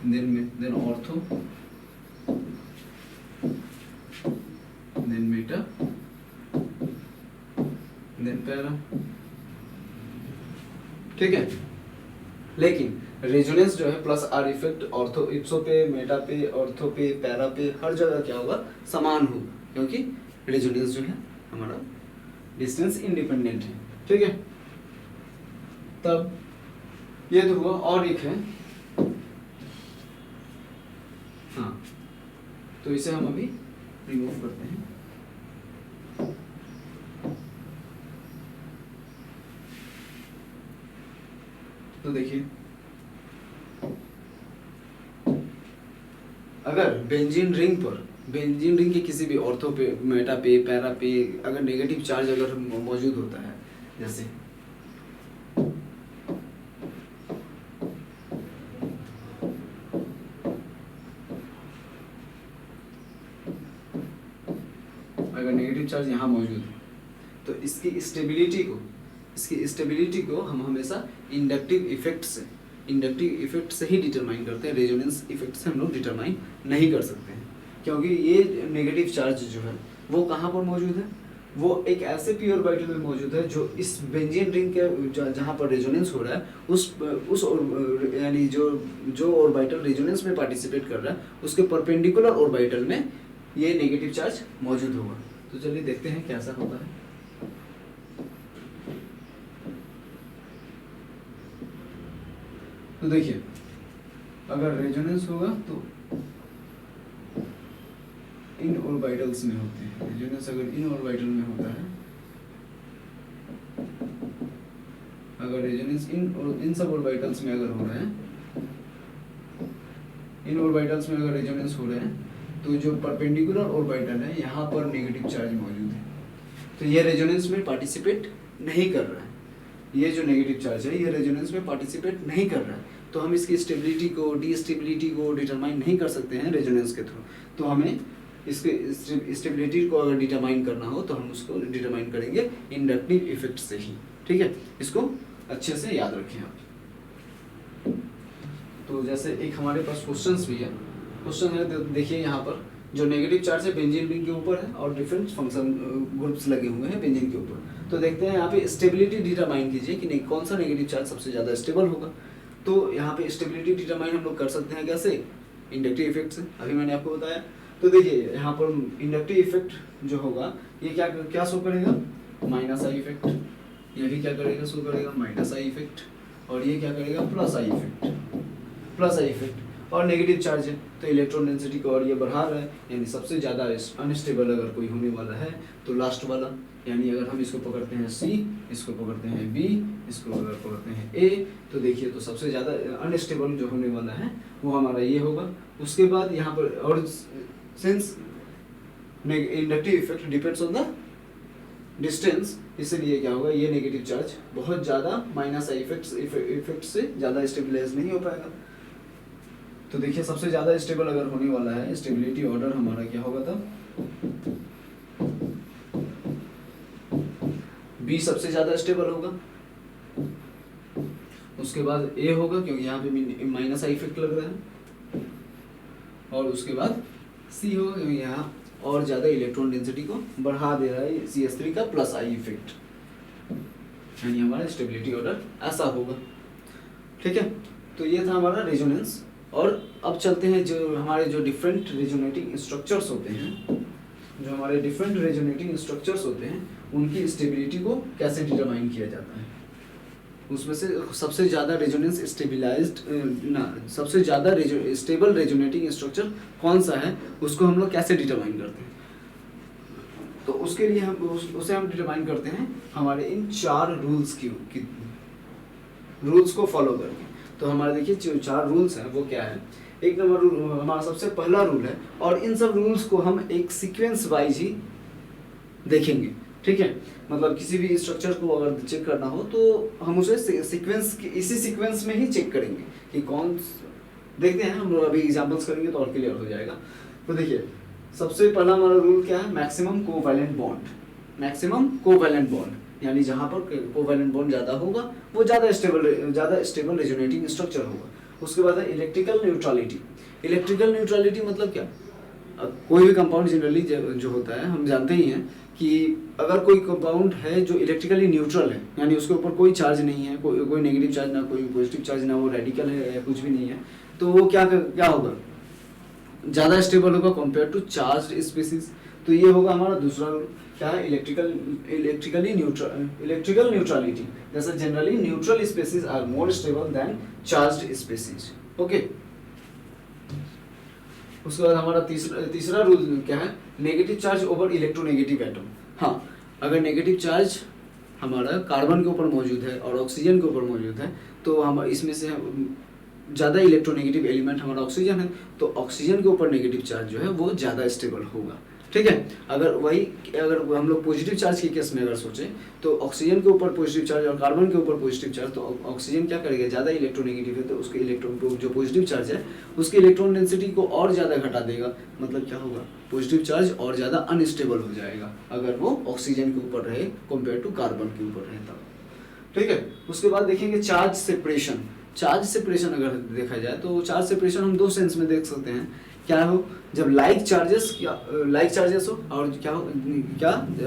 then ortho then meta then para, ठीक है। लेकिन रेजोनेंस जो है plus R effect ortho, ipso पे, मेटा पे, ऑर्थो पे, पैरा पे, हर जगह क्या होगा, समान हो, क्योंकि रेजोनेंस जो है हमारा डिस्टेंस इंडिपेंडेंट है, ठीक है। तब ये तो हुआ, और एक है, हाँ, तो इसे हम अभी रिमूव करते हैं। तो देखिए अगर बेंजीन रिंग के किसी भी ऑर्थो पे, मेटा पे, पैरा पे अगर नेगेटिव चार्ज अगर मौजूद होता है, जैसे अगर नेगेटिव चार्ज यहाँ मौजूद है तो इसकी स्टेबिलिटी को हम हमेशा इंडक्टिव इफेक्ट से ही डिटरमाइन करते हैं, रेजोनेंस इफेक्ट से हम लोग डिटरमाइन नहीं कर सकते हैं, क्योंकि ये नेगेटिव चार्ज जो है वो कहाँ पर मौजूद है, वो एक ऐसे पी ऑर्बिटल में मौजूद है जो इस बेंजीन रिंग के जहाँ पर रेजोनेंस हो रहा है उस यानी जो ऑर्बिटल रेजोनेंस में पार्टिसिपेट कर रहा है उसके परपेंडिकुलर ऑर्बिटल में ये नेगेटिव चार्ज मौजूद होगा। तो चलिए देखते हैं कैसा होता है। तो देखिए अगर रेजोनेंस होगा तो इन ऑर्बिटल्स में होते हैं, रेजोनेंस अगर इन ऑर्बिटल में होता है, अगर रेजोनेंस इन सब ऑर्बिटल्स में अगर हो रहा है, इन ऑर्बिटल्स में अगर रेजोनेंस हो रहा है तो जो परपेंडिकुलर ऑर्बिटल है यहाँ पर नेगेटिव चार्ज मौजूद है, तो ये रेजोनेंस में पार्टिसिपेट नहीं कर रहा है, ये जो नेगेटिव चार्ज है ये रेजोनेंस में पार्टिसिपेट नहीं कर रहा है, तो हम इसकी स्टेबिलिटी को, डीस्टेबिलिटी को डिटरमाइन नहीं कर सकते हैं रेजोनेंस के थ्रू। तो हमें इसके स्टेबिलिटी को अगर डिटरमाइन करना हो तो हम उसको डिटरमाइन करेंगे इंडक्टिव इफेक्ट से ही, ठीक है। इसको अच्छे से याद रखें आप। तो जैसे एक हमारे पास क्वेश्चंस भी है, क्वेश्चन है देखिए यहाँ पर जो नेगेटिव चार्ज है बेंजीन रिंग के ऊपर है और डिफरेंट फंक्शन ग्रुप्स लगे हुए हैं बेंजीन के ऊपर। तो देखते हैं यहाँ पे स्टेबिलिटी डिटरमाइन कीजिए कि नहीं कौन सा नेगेटिव चार्ज सबसे ज़्यादा स्टेबल होगा। तो यहाँ पे स्टेबिलिटी डिटरमाइन हम लोग कर सकते हैं कैसे, इंडक्टिव इफेक्ट से, अभी मैंने आपको बताया। तो देखिए यहाँ पर इंडक्टिव इफेक्ट जो होगा ये क्या क्या शो करेगा, माइनस आई इफेक्ट, ये भी क्या करेगा, शो करेगा माइनस आई इफेक्ट, और ये क्या करेगा, plus I effect, plus I effect. और नेगेटिव चार्ज है तो इलेक्ट्रॉन डेंसिटी को और ये बढ़ा रहा है, यानी सबसे ज़्यादा अनस्टेबल अगर कोई होने वाला है तो लास्ट वाला, यानी अगर हम इसको पकड़ते हैं C, इसको पकड़ते हैं B, इसको अगर पकड़ते हैं A, तो देखिए तो सबसे ज़्यादा अनस्टेबल जो होने वाला है वो हमारा ये होगा। उसके बाद यहाँ पर, और since inductive effect depends on the distance, इसलिए क्या होगा, ये नेगेटिव चार्ज बहुत ज़्यादा माइनस आई इफेक्ट से ज़्यादा स्टेबलाइज नहीं हो पाएगा। तो देखिए सबसे ज़्यादा स्टेबल अगर होने वाला है, स्टेबिलिटी ऑर्डर हमारा क्या होगा तब, B सबसे ज़्यादा स्टेबल होगा, उसके बाद A होगा क्योंकि यहाँ पे माइनस आई इफेक्ट लग रहा है, और उसके बाद C होगा क्योंकि यहाँ और ज़्यादा इलेक्ट्रॉन डेंसिटी को बढ़ा दे रहा है CH3 का प्लस आई इफेक्ट, यानी हमारा स्टेबिलिटी ऑर्डर ऐसा होगा। ठीक है, तो ये था हमारा रेजोनेंस। और अब चलते हैं जो हमारे जो डिफरेंट रेजोनेटिंग स्ट्रक्चर्स होते हैं, जो हमारे डिफरेंट रेजोनेटिंग स्ट्रक्चर्स होते हैं उनकी स्टेबिलिटी को कैसे डिटरमाइन किया जाता है। उसमें से सबसे ज़्यादा रेजोनेंस स्टेबिलाइज्ड सबसे ज़्यादा स्टेबल रेजोनेटिंग स्ट्रक्चर कौन सा है, उसको हम लोग कैसे डिटरमाइन करते हैं। तो उसके लिए उसे हम डिटरमाइन करते हैं हमारे इन 4 रूल्स रूल्स को फॉलो करके। तो हमारे देखिए जो 4 रूल्स हैं वो क्या है। एक नंबर रूल हमारा सबसे पहला रूल है, और इन सब रूल्स को हम एक सीक्वेंस वाइज ही देखेंगे। ठीक है, मतलब किसी भी स्ट्रक्चर को अगर चेक करना हो तो हम उसे इसी सीक्वेंस में ही चेक करेंगे कि कौन, देखते हैं हम लोग अभी एग्जांपल्स करेंगे तो और क्लियर हो जाएगा। तो देखिए सबसे पहला हमारा रूल क्या है, maximum covalent bond. Maximum covalent bond यानी जहाँ पर कोवैलेंट बॉन्ड ज़्यादा होगा वो ज़्यादा स्टेबल रेजोनेटिंग स्ट्रक्चर होगा। उसके बाद है इलेक्ट्रिकल न्यूट्रलिटी। इलेक्ट्रिकल न्यूट्रलिटी मतलब क्या, कोई भी कंपाउंड जनरली जो होता है हम जानते ही हैं कि अगर कोई कंपाउंड है जो इलेक्ट्रिकली न्यूट्रल है, यानी उसके ऊपर कोई चार्ज नहीं है, कोई नेगेटिव चार्ज ना कोई पॉजिटिव चार्ज, ना वो रेडिकल है या कुछ भी नहीं है, तो वो क्या होगा, ज़्यादा स्टेबल होगा कंपेयर टू चार्ज्ड स्पीसीज। तो ये होगा हमारा दूसरा रूल, क्या है, इलेक्ट्रिकल न्यूट्रलिटी। जैसे generally neutral species are more stable than charged species. Okay, उसके बाद हमारा तीसरा रूल क्या है, negative charge over electronegative atom. हाँ, अगर नेगेटिव चार्ज हमारा कार्बन के ऊपर मौजूद है और ऑक्सीजन के ऊपर मौजूद है, तो हम इसमें से ज़्यादा इलेक्ट्रोनेगेटिव एलिमेंट हमारा ऑक्सीजन है, तो ऑक्सीजन के ऊपर नेगेटिव चार्ज जो है वो ज़्यादा स्टेबल होगा। ठीक है, अगर हम लोग पॉजिटिव चार्ज के केस में अगर सोचें तो ऑक्सीजन के ऊपर पॉजिटिव चार्ज और कार्बन के ऊपर पॉजिटिव चार्ज, तो ऑक्सीजन क्या करेगा, ज़्यादा इलेक्ट्रोनेगेटिव है तो उसके इलेक्ट्रॉन जो पॉजिटिव चार्ज है उसकी इलेक्ट्रॉन डेंसिटी को और ज़्यादा घटा देगा। मतलब क्या होगा, पॉजिटिव चार्ज और ज़्यादा अनस्टेबल हो जाएगा अगर वो ऑक्सीजन के ऊपर रहे कंपेयर टू कार्बन के ऊपर रहे तब। ठीक है, उसके बाद देखेंगे चार्ज सेपरेशन। चार्ज सेपरेशन अगर देखा जाए तो चार्ज सेपरेशन हम 2 सेंस में देख सकते हैं। क्या हो, जब लाइक चार्जेस हो, और क्या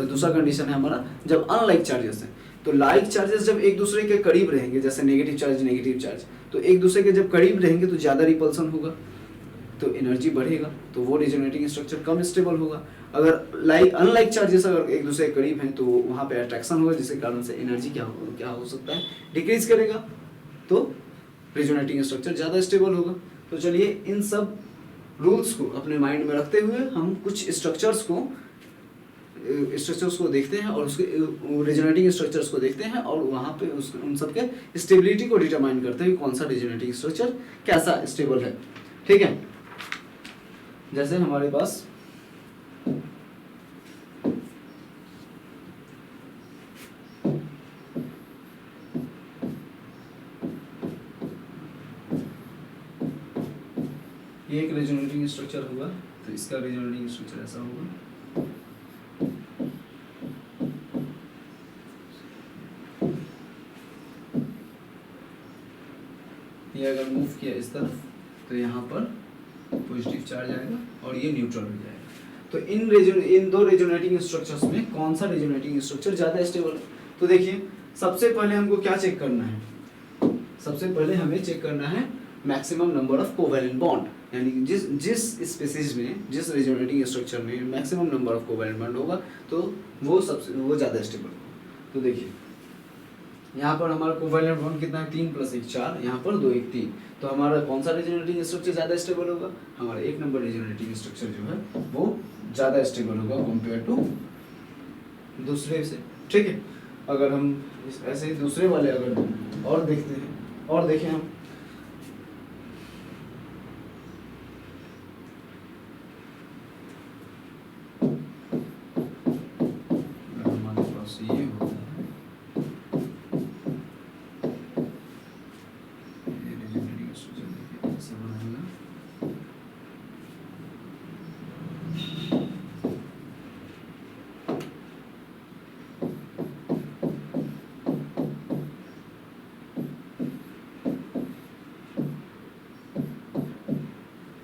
दूसरा कंडीशन है हमारा जब अनलाइक चार्जेस हैं। तो लाइक चार्जेस जब एक दूसरे के करीब रहेंगे, जैसे नेगेटिव चार्ज, तो एक दूसरे के जब करीब रहेंगे तो ज़्यादा रिपल्सन होगा, तो एनर्जी बढ़ेगा, तो वो रेजोनेटिंग स्ट्रक्चर कम स्टेबल होगा। अगर अनलाइक चार्जेस अगर एक दूसरे के करीब हैं तो वहाँ पे अट्रैक्शन होगा, जिसके कारण से एनर्जी क्या हो सकता है, डिक्रीज करेगा, तो रेजोनेटिंग स्ट्रक्चर ज़्यादा स्टेबल होगा। तो चलिए इन सब रूल्स को अपने माइंड में रखते हुए हम कुछ स्ट्रक्चर्स को देखते हैं और उसके रेजोनेटिंग स्ट्रक्चर्स को देखते हैं, और वहाँ पे उन सब के स्टेबिलिटी को डिटरमाइन करते हैं कौन सा रेजोनेटिंग स्ट्रक्चर कैसा स्टेबल है। ठीक है, जैसे हमारे पास ये एक रेजोनेटिंग स्ट्रक्चर होगा, तो इसका रेजोनेटिंग स्ट्रक्चर ऐसा होगा। ये अगर मूव किया इस तरफ तो यहाँ पर पॉजिटिव चार्ज आएगा और ये न्यूट्रल हो जाएगा। तो इन 2 रेजोनेटिंग स्ट्रक्चर्स में कौन सा रेजोनेटिंग स्ट्रक्चर ज़्यादा स्टेबल है। तो देखिए सबसे पहले हमको क्या चेक करना है, सबसे पहले हमें चेक करना है maximum number of covalent bond. यानी कि जिस स्पीसीज में, जिस रेजोनेटिंग स्ट्रक्चर में maximum number of covalent bond होगा तो वो ज़्यादा स्टेबल होगा। तो देखिए यहाँ पर हमारा कोवैलेंट बॉन्ड कितना है, 3 + 1 4, यहाँ पर 2 1 3। तो हमारा कौन सा रेजोनेटिंग स्ट्रक्चर ज़्यादा स्टेबल होगा, हमारा 1 नंबर रेजोनेटिंग स्ट्रक्चर जो है वो ज़्यादा स्टेबल होगा कंपेयर टू दूसरे से। ठीक है, अगर हम ऐसे ही दूसरे वाले अगर और देखते हैं और देखें हम, हमारे पास ये होता है, ये रेजोनेटिंग स्ट्रक्चर देखिए ऐसा बनाएगा।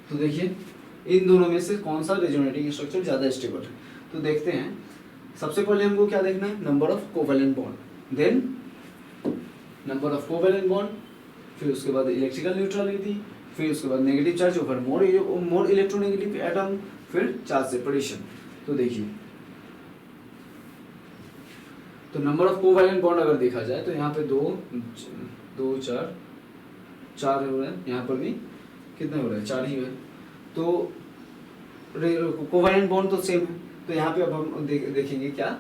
तो देखिए इन दोनों में से कौन सा रेजोनेटिंग स्ट्रक्चर ज़्यादा स्टेबल है। तो देखते हैं, सबसे पहले हमको क्या देखना है, number of covalent bond, then number of covalent bond, फिर उसके बाद इलेक्ट्रिकल न्यूट्रलिटी, फिर उसके बाद negative charge over more electronegative atom, फिर चार्ज सेपरेशन। तो देखिए, तो नंबर ऑफ कोवैलेंट बॉन्ड अगर देखा जाए तो यहाँ पे 2 4 हो रहा है, यहाँ पर भी कितने हो रहे हैं, 4 ही है। तो कोवैलेंट बॉन्ड तो सेम है, तो यहाँ पे अब हम देखेंगे क्या,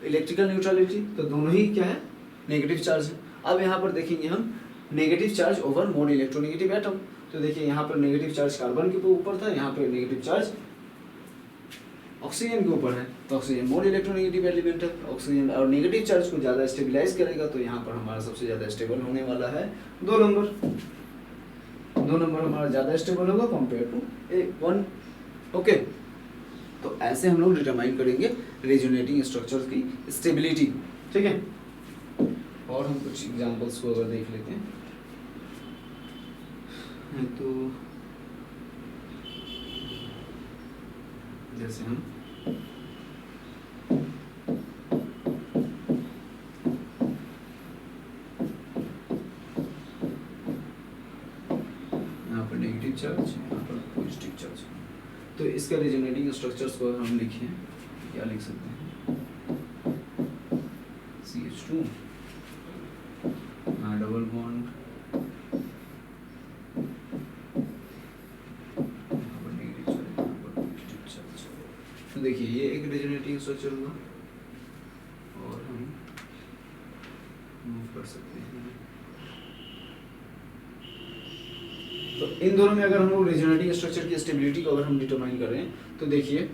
इलेक्ट्रिकल न्यूट्रलिटी, तो दोनों ही क्या है, नेगेटिव चार्ज है। अब यहाँ पर देखेंगे हम negative charge over more electronegative atom. तो देखिए यहाँ पर नेगेटिव चार्ज कार्बन के ऊपर था, यहाँ पर नेगेटिव चार्ज ऑक्सीजन के ऊपर है, तो ऑक्सीजन मोर इलेक्ट्रोनेगेटिव एलिमेंट है, ऑक्सीजन और नेगेटिव चार्ज को ज़्यादा स्टेबलाइज करेगा। तो यहाँ पर हमारा सबसे ज़्यादा स्टेबल होने वाला है 2 नंबर। 2 नंबर हमारा ज़्यादा स्टेबल होगा कंपेयर टू 1। ओके, तो ऐसे हम लोग डिटरमाइन करेंगे रेजोनेटिंग स्ट्रक्चर्स की स्टेबिलिटी। ठीक है, और हम कुछ एग्जांपल्स को अगर देख लेते हैं तो जैसे हम यहाँ पर नेगेटिव चार्ज, यहाँ पर पॉजिटिव चार्ज, तो इसका रेजोनेटिंग स्ट्रक्चर्स को हम लिखें, क्या लिख सकते हैं, CH2 डबल बॉन्ड, तो देखिए ये एक रेजोनेटिंग स्ट्रक्चर हुआ, और हम मूव कर सकते हैं। तो इन दोनों में अगर हम लोग रेजोनेटिंग स्ट्रक्चर की स्टेबिलिटी को अगर हम डिटरमाइन कर रहे हैं तो देखिए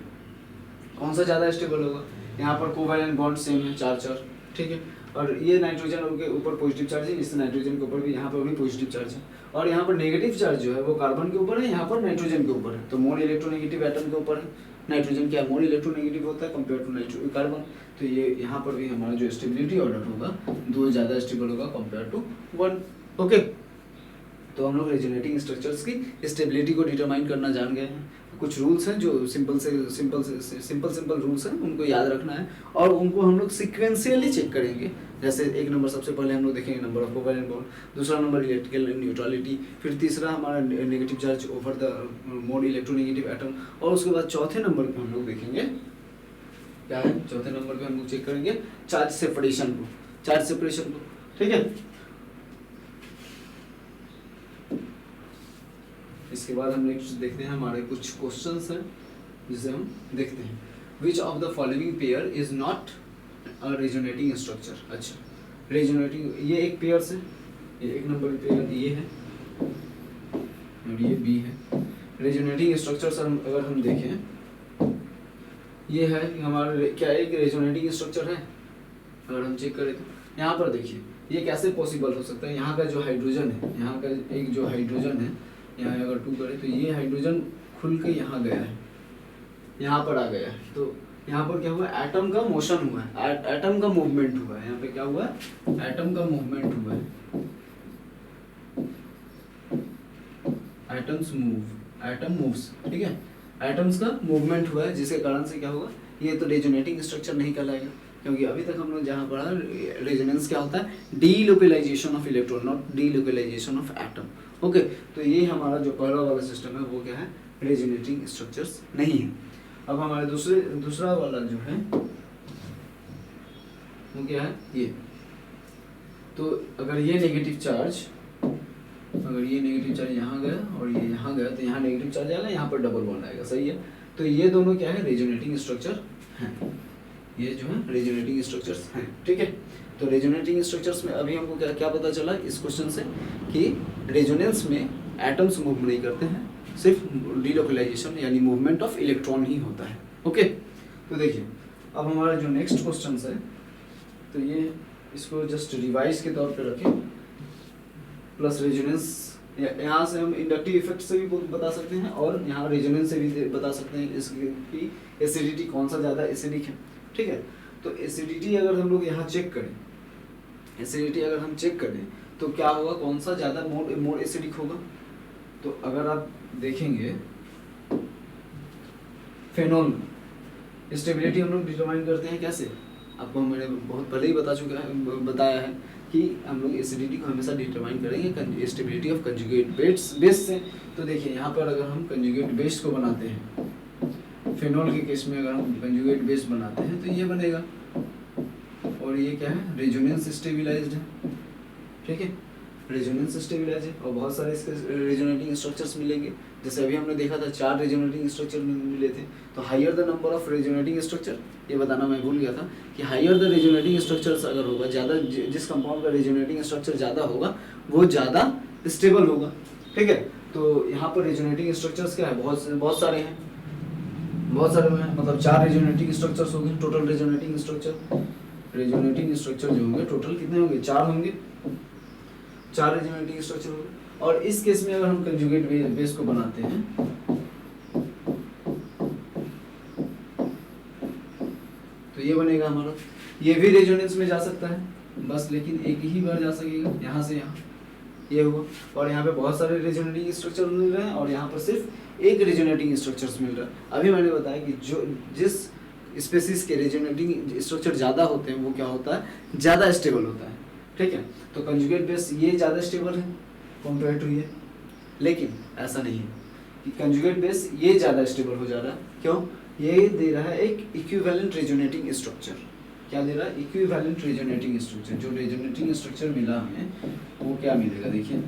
कौन सा ज़्यादा स्टेबल होगा। यहाँ पर कोवैलेंट बॉन्ड सेम है 4 ठीक है, और ये नाइट्रोजन के ऊपर पॉजिटिव चार्ज है, इससे नाइट्रोजन के ऊपर भी यहाँ पर भी पॉजिटिव चार्ज है, और यहाँ पर नेगेटिव चार्ज जो है वो कार्बन के ऊपर है, यहाँ पर नाइट्रोजन के ऊपर है। तो मोर इलेक्ट्रोनेगेटिव एटम के ऊपर है, नाइट्रोजन क्या मोर इलेक्ट्रोनेगेटिव होता है कंपेयर टू कार्बन। तो ये यहाँ पर भी हमारा जो स्टेबिलिटी ऑर्डर होगा 2 ज़्यादा स्टेबल होगा कंपेयर टू 1। ओके, तो हम लोग रेजोनेटिंग स्ट्रक्चर्स की स्टेबिलिटी को डिटरमाइन करना जान गए हैं। कुछ रूल्स हैं जो सिंपल रूल्स हैं, उनको याद रखना है, और उनको हम लोग सिक्वेंशियली चेक करेंगे। जैसे 1 नंबर सबसे पहले हम लोग देखेंगे नंबर ऑफ कोवैलेंट बॉन्ड, दूसरा नंबर इलेक्ट्रिकल न्यूट्रलिटी, फिर तीसरा हमारा negative charge over the more electronegative atom, और उसके बाद चौथे नंबर पे हम लोग देखेंगे क्या है, चौथे नंबर पे हम लोग चेक करेंगे चार्ज सेपरेशन को। ठीक है, इसके बाद हम नेक्स्ट देखते हैं, हमारे कुछ क्वेश्चंस हैं जिसे हम देखते हैं। Which of the following pair is not a resonating structure. अच्छा, रेजोनेटिंग ये एक पेयर है, ये 1 नंबर पेयर ये है और ये बी है। रेजोनेटिंग स्ट्रक्चर अगर हम देखें, ये है हमारा क्या एक रेजोनेटिंग स्ट्रक्चर है। अगर हम चेक करें तो यहाँ पर देखिए ये कैसे पॉसिबल हो सकता है। यहाँ का जो हाइड्रोजन है, यहाँ का एक जो हाइड्रोजन है, यहाँ अगर 2 करें तो ये हाइड्रोजन खुल के यहाँ गया है, यहाँ पर आ गया है। तो यहाँ पर क्या हुआ, एटम का मोशन हुआ है, एटम का मूवमेंट हुआ है। यहाँ पे क्या हुआ है, एटम का मूवमेंट हुआ है, एटम मूव्स। ठीक है, एटम्स का मूवमेंट हुआ है, जिसके कारण से क्या होगा, ये तो रेजोनेटिंग स्ट्रक्चर नहीं कहलाएगा, क्योंकि अभी तक हम लोग जहाँ पढ़ा रेजोनेंस क्या होता है, delocalization of electron, not delocalization of atom. Okay, तो ये हमारा जो पहला वाला सिस्टम है वो क्या है, रेजोनेटिंग स्ट्रक्चर्स नहीं है। अब हमारे दूसरा वाला जो है वो क्या है, ये। तो अगर ये नेगेटिव चार्ज यहाँ गया और ये यहाँ गया, तो यहाँ नेगेटिव चार्ज आएगा, यहाँ पर डबल बॉन्ड आएगा, सही है। तो ये दोनों क्या है, रेजोनेटिंग स्ट्रक्चर हैं, ये जो है रेजोनेटिंग स्ट्रक्चर्स हैं, ठीक है। तो रेजोनेटिंग स्ट्रक्चर्स में अभी हमको क्या पता चला इस क्वेश्चन से कि रेजोनेंस में एटम्स मूव नहीं करते हैं, सिर्फ डिलोकलाइजेशन यानी मूवमेंट ऑफ इलेक्ट्रॉन ही होता है। ओके, तो देखिए अब हमारा जो नेक्स्ट क्वेश्चन है, तो ये इसको जस्ट रिवाइज के तौर पे रखें, प्लस रेजोनेंस, यहाँ से हम इंडक्टिव इफेक्ट से भी बता सकते हैं और यहाँ रेजोनेंस से भी बता सकते हैं इसकी एसिडिटी कौन सा ज़्यादा एसिडिक है, ठीक है। तो एसिडिटी अगर हम लोग यहाँ चेक करें, तो क्या होगा, कौन सा ज़्यादा मोर एसिडिक होगा। तो अगर आप देखेंगे फेनॉल स्टेबिलिटी हम लोग डिटरमाइन करते हैं कैसे, आपको मैंने बहुत पहले ही बताया है कि हम लोग एसिडिटी को हमेशा डिटरमाइन करेंगे स्टेबिलिटी ऑफ कंजुगेट बेस से। तो देखिए यहाँ पर अगर हम कंजुगेट बेस को बनाते हैं, फेनॉल के केस में अगर हम कंजुगेट बेस बनाते हैं तो ये बनेगा, और ये क्या है, रेजोनेंस स्टेबिलाइज्ड है, ठीक है, रेजोनेंस स्टेबिलाइज है। और बहुत सारे इसके रेजोनेटिंग स्ट्रक्चर्स मिलेंगे, जैसे अभी हमने देखा था 4 रेजोनेटिंग स्ट्रक्चर मिले थे। तो higher the number of resonating structure, ये बताना मैं भूल गया था कि हायर द रेजोनेटिंग स्ट्रक्चर्स अगर होगा ज़्यादा, जिस कंपाउंड का रेजोनेटिंग स्ट्रक्चर ज़्यादा होगा वो ज़्यादा स्टेबल होगा, ठीक है। तो यहाँ पर रेजोनेटिंग स्ट्रक्चर्स क्या है, बहुत सारे हैं, मतलब 4 रेजोनेटिंग स्ट्रक्चर्स होंगे टोटल। रेजोनेटिंग स्ट्रक्चर जो होंगे टोटल कितने होंगे, 4 होंगे, 4 रेजोनेटिंग स्ट्रक्चर होंगे। और इस केस में अगर हम कंजुगेट बेस को बनाते हैं तो ये बनेगा हमारा, ये भी रेजोनेंस में जा सकता है बस, लेकिन एक ही बार जा सकेगा, यहाँ से यहाँ, ये हुआ। और यहाँ पे बहुत सारे रेजोनेटिंग स्ट्रक्चर मिल रहे हैं और यहाँ पर सिर्फ एक रेजोनेटिंग स्ट्रक्चर्स मिल रहा है। अभी मैंने बताया कि जिस स्पेसीज के रेजोनेटिंग स्ट्रक्चर ज़्यादा होते हैं वो क्या होता है, ज़्यादा स्टेबल होता है, ठीक है। तो कंजुगेट बेस ये ज़्यादा स्टेबल है कंपेयर टू ये, लेकिन ऐसा नहीं है कि कंजुगेट बेस ये ज़्यादा स्टेबल हो जा रहा है। क्यों, ये दे रहा है एक इक्विवेलेंट रेजोनेटिंग स्ट्रक्चर। क्या दे रहा है, इक्विवेलेंट रेजोनेटिंग स्ट्रक्चर। जो रेजोनेटिंग स्ट्रक्चर मिला हमें वो क्या मिलेगा, देखिए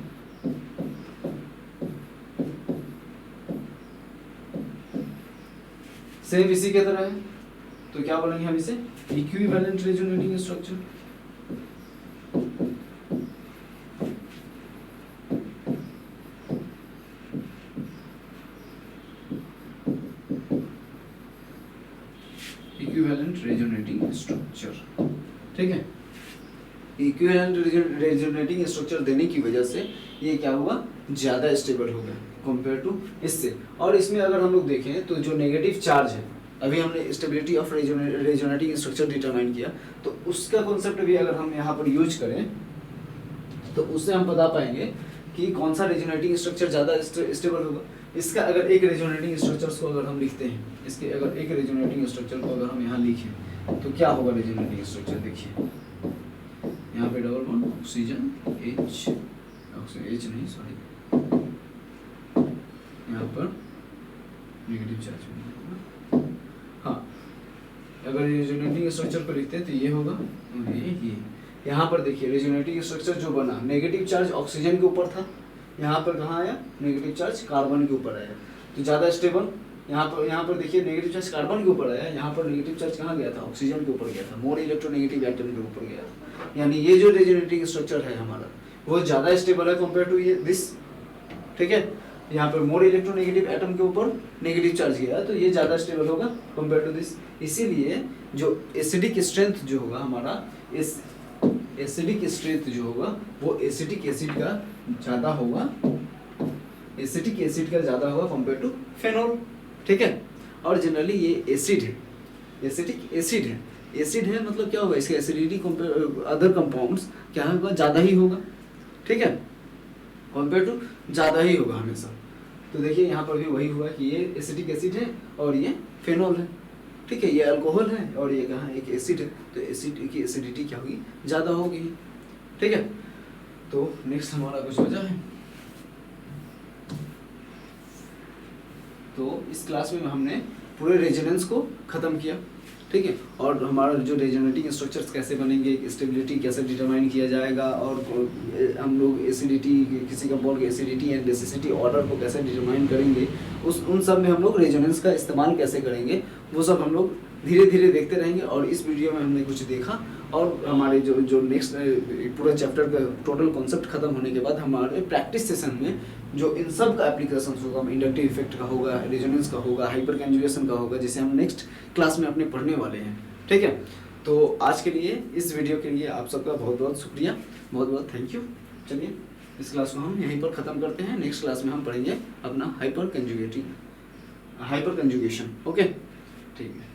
सेम इसी के तरह है। तो क्या बोलेंगे हम इसे, equivalent resonating structure. Equivalent resonating structure, ठीक है। इक्विवेलेंट रेजोनेटिंग स्ट्रक्चर देने की वजह से ये क्या हुआ, ज़्यादा स्टेबल हो गया कंपेयर टू इससे। और इसमें अगर हम लोग देखें तो जो नेगेटिव चार्ज है, अभी हमने stability of resonating structure determine किया, तो उसका कॉन्सेप्ट भी अगर हम यहाँ पर यूज करें तो उससे हम बता पाएंगे कि कौन सा रेजोनेटिंग स्ट्रक्चर ज़्यादा स्टेबल होगा। इसका अगर एक रेजोनेटिंग स्ट्रक्चर्स को अगर हम लिखते हैं, इसके अगर एक रेजोनेटिंग स्ट्रक्चर को अगर हम यहाँ लिखें तो क्या होगा रेजोनेटिंग स्ट्रक्चर, देखिए यहाँ पे डबल बॉन्ड ऑक्सीजन H नहीं सॉरी, यहाँ पर नेगेटिव चार्ज। हाँ, अगर रेजोनेटिंग स्ट्रक्चर को लिखते हैं तो ये होगा, ये यहाँ पर देखिए रेजोनेटिंग स्ट्रक्चर जो बना, नेगेटिव चार्ज ऑक्सीजन के ऊपर था, यहाँ पर कहाँ आया, नेगेटिव चार्ज कार्बन के ऊपर आया, तो ज़्यादा स्टेबल। यहाँ पर देखिए नेगेटिव चार्ज कार्बन के ऊपर आया, यहाँ पर नेगेटिव चार्ज कहाँ गया था, ऑक्सीजन के ऊपर गया था, मोर इलेक्ट्रोनेगेटिव एटम के ऊपर गया था। यानी ये जो रेजोनेटिंग स्ट्रक्चर है हमारा वो ज़्यादा स्टेबल है कंपेयर टू ये दिस, ठीक है। यहाँ पर मोर इलेक्ट्रोनेगेटिव एटम के ऊपर नेगेटिव चार्ज गया तो ये ज़्यादा स्टेबल होगा कंपेयर टू दिस। इसीलिए जो एसिडिक स्ट्रेंथ जो होगा हमारा, एसिडिक स्ट्रेंथ जो होगा वो एसिटिक एसिड का ज़्यादा होगा, एसिटिक एसिड का ज़्यादा होगा कंपेयर टू फेनॉल, ठीक है। और जनरली ये एसिड है, एसिटिक एसिड है, एसिड है मतलब क्या होगा, इसका एसिडिटी कंपेयर अदर कंपाउंड्स क्या होगा, ज़्यादा ही होगा, ठीक है, कंपेयर टू ज़्यादा ही होगा हमेशा। तो देखिए यहाँ पर भी वही हुआ कि ये एसिटिक एसिड है और ये फेनॉल है, ठीक है, ये अल्कोहल है और ये कहाँ एक एसिड है, तो एसिड की एसिडिटी क्या होगी, ज़्यादा होगी, ठीक है। तो नेक्स्ट हमारा कुछ वजह है, तो इस क्लास में हमने पूरे रेजोनेंस को ख़त्म किया, ठीक है, और हमारा जो रेजोनेटिंग स्ट्रक्चर्स कैसे बनेंगे, स्टेबिलिटी कैसे डिटरमाइन किया जाएगा, और हम लोग एसिडिटी, किसी कंपाउंड की एसिडिटी एंड बेसिसिटी ऑर्डर को कैसे डिटरमाइन करेंगे, उन सब में हम लोग रेजोनेंस का इस्तेमाल कैसे करेंगे, वो सब हम लोग धीरे धीरे देखते रहेंगे। और इस वीडियो में हमने कुछ देखा, और हमारे जो नेक्स्ट पूरा चैप्टर का टोटल कॉन्सेप्ट खत्म होने के बाद हमारे प्रैक्टिस सेशन में जो इन सब का एप्लीकेशन होगा, इंडक्टिव इफेक्ट का होगा, रेजोनेंस का होगा, हाइपर कंजुगेशन का होगा, जिसे हम नेक्स्ट क्लास में अपने पढ़ने वाले हैं, ठीक है। तो आज के लिए, इस वीडियो के लिए आप सबका बहुत बहुत शुक्रिया, बहुत बहुत थैंक यू। चलिए इस क्लास को हम यहीं पर ख़त्म करते हैं। नेक्स्ट क्लास में हम पढ़ेंगे अपना हाइपर कंजुगेशन, ओके, ठीक है।